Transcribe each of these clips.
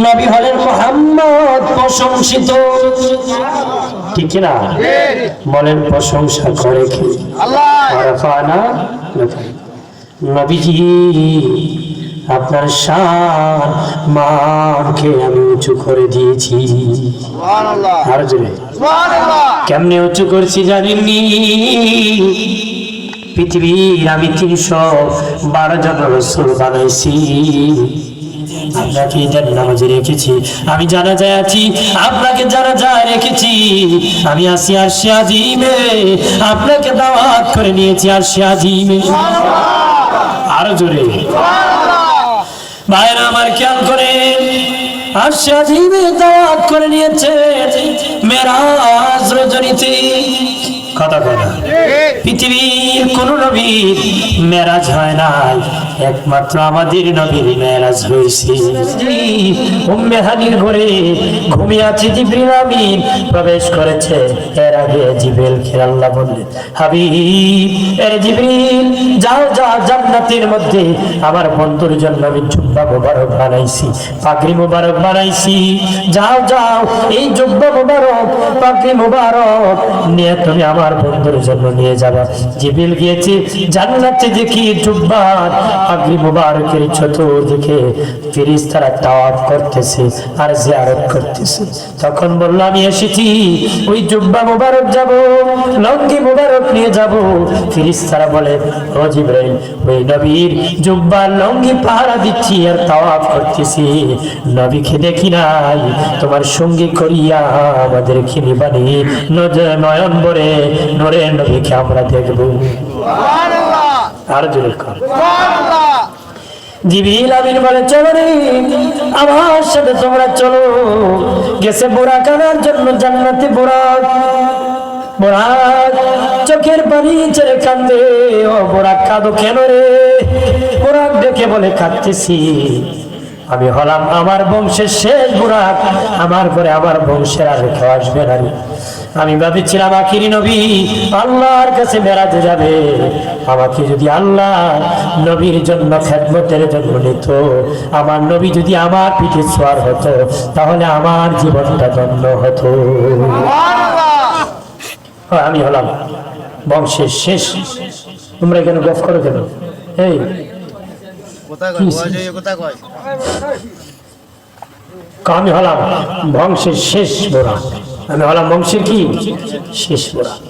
নবী হলেন মুহাম্মদ প্রশংসিত, ঠিক না? বলেন প্রশংসা করে কি আল্লাহ? নবীজি আপনার শান মানকে আমি উঁচু করে দিয়েছি। আর জোরে কেমনে উঁচু করছি জানেননি? পৃথিবীর আমি 312 জন রাসূল বানাইছি, আপনাকে নামাজে রেখেছি, আমি জানাজায় আছি, আপনাকে জানাজায় রেখেছি, আমি আছি আরশে আজিমে, আপনাকে দাওয়াত করে নিয়েছি আরশে আজিমে। আরো জোরে ভাইরা আমার খেয়াল করে, আরশে আজিমে দাওয়াত করে নিয়েছে মেরাজ রজনীতে। কথা কথা পৃথিবীর কোন নবীর মেরাজ হয় নাই, একমাত্র আমাদের নবীর মেরাজ হয়েছে। উম্মে হানির ঘরে ঘুমিয়ে আছে জিবরিল আমিন প্রবেশ করেছে। এর আগে জিবরিলকে আল্লাহ বললেন, হাবিব এর জিবরিল যাও যাও, জান্নাতের মধ্যে আমার বন্ধুর জন্য আমি জুব্বা মুবারক বানাইছি, পাগড়ি মুবারক বানাইছি, যাও যাও এই জুব্বা মুবারক পাগড়ি মুবারক নিয়ে তুমি আমার বন্ধুর জন্য নিয়ে যাবা। জিবরিল গিয়েছে জান্নাতে, দেখি জুব্বা পাগড়ি মুবারকের চতুর্দিকে ফেরেশতারা তাওয়াফ করতেছে আর জিয়ারত করতেছে। তখন বলল আমি এসেছি ওই জুব্বা মুবারক যাব, লঙ্গি মুবারক নিয়ে যাব। ফেরেশতারা বলে, ও জিবরাইল ওই নবীর জুব্বা লঙ্গি পাহারা দিচ্ছি আর তাওয়াফ করতেছি, নবীকে দেখি নাই, তোমার সঙ্গী করিয়া আমাদেরকে নিবানি নয়ন ভরে নূরের নবীকে আমরা দেখব। সুবহানাল্লাহ। আর জোরে কর সুবহানাল্লাহ। জিবরিল আমিন বলে, চলো রে আমার সাথে তোমরা চলো। গেছে বুরাক আনার জন্য জান্নাতে। বুরাক বুরাক চোখের পানি ছেড়ে কান্দে। ও বুরাক কাঁদো কেন রে? বুরাক দেখে বলে, কাঁদতেছি, আমি হলাম আমার বংশের শেষ বুরাক, আমার পরে আমার বংশের আর কেউ আসবে না। আমি ভাবছিলাম আখিরি নবী আল্লাহর কাছে মেরাজে যাবে, আমাকে যদি আল্লাহ নবীর জন্য খেদমতের জন্য নিত, আমার নবী যদি আমার পিঠে সওয়ার হতো, তাহলে আমার জীবনটা ধন্য হতো। আমি হলাম বংশের শেষ। তোমরা কেন গফ করো কেন? এই আমি হলাম বংশের শেষ বুরাক, আমি হলাম বংশের কি শেষ বুরাক।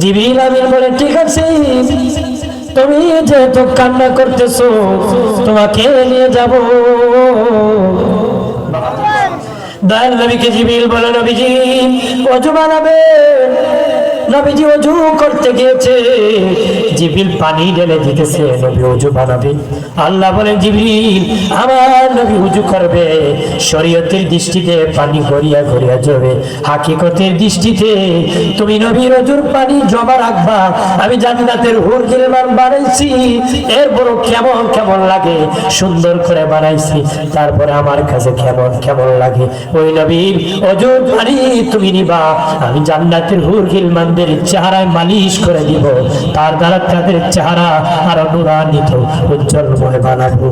জিবরিল আমিন বলে, ঠিক আছে তুমি যেহেতু কান্না করতেছো, তোমাকে নিয়ে যাব। দয়াল নবীকে জিবরিল বলে, নবীজি ওযু বানাবেন। নবীজি ওযু করতে গিয়েছে, জিবরিল পানি ঢেলে দিতেছে, নবী ওযু বানাবে। আল্লাহ বলেন, জিবরিল আমার নবী ওযু করবে, শরীয়তের দৃষ্টিতে পানি গড়িয়া গড়িয়া যাবে, হাকিকতের দৃষ্টিতে তুমি নবীর ওযুর পানি জমা রাখবা। আমি জান্নাতের হুর গিলমান বানাইছি, এরপরও কেমন কেমন লাগে সুন্দর করে বানাইছি, তারপরে আমার কাছে কেমন কেমন লাগে। ওই নবীর ওযুর পানি তুমি নিবা, আমি জান্নাতের হুর গিলমান চেহারায় মালিশ করে দিব, তার দ্বারা তাদের চেহারা আরো নূরান্বিত উজ্জ্বলময় বানাবো।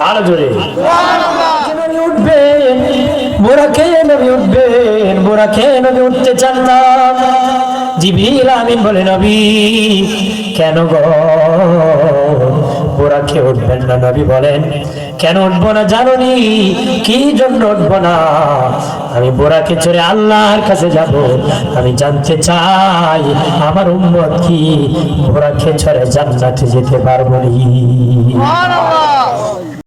আরো জোরে নবী উঠবেন, বুরাকে নবী উঠবেন, বুরাকে নবী উঠতে চান না। জিবরিল আমিন বলে, নবী কেন গো বুরাকে উঠবেন না? নবী বলেন, কেন উঠবো না জানোনি? কি জন্য উঠবো না? আমি বুরাকে চড়ে আল্লাহর কাছে যাব, আমি জানতে চাই আমার উম্মত কি বুরাকে চড়ে জান্নাতে যেতে পারবো না।